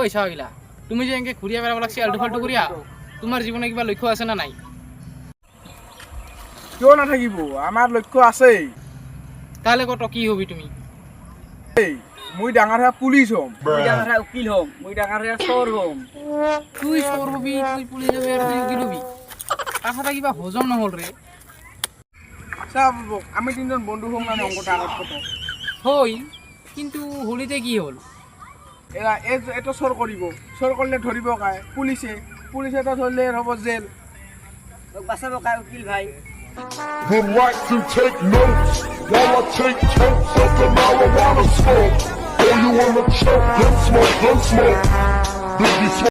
ওই শাহিলা, তুমি যে এনকে ঘুরিয়া বেড়াব লাগছি আলটু ফালটু করিয়া, তোমার জীবনে কিবা লক্ষ্য আছে না নাই? কিয় নাথাকিব, আমার লক্ষ্য আছে। তাহলে কত কি হবি তুমি? মুই ডাঙৰ হয়ে পুলিশ হম। মুই ডাঙৰ হয়ে উকিল হম, মুই ডাঙৰ হয়ে চোর হম। তুই চোর হবি, তুই পুলিশ হবি আর তুই উকিল হবি, কথাটা কিবা হজম নহল রে। আমি তিনজন বন্ধু হম না অঙ্কটা আগত কত হই, কিন্তু হোলিতে কি হল? এরা এটা চোর কৰিব, চোর করলে ধরিব কায় পুলিশে, পুলিশে তো ধরলে হব জেল। তোক বাঁচাব কায় উকিল ভাই। Would like to take notes while I take totes of the marijuana smoke. Oh, you wanna choke? Gun smoke, gun smoke. Biggie smoke.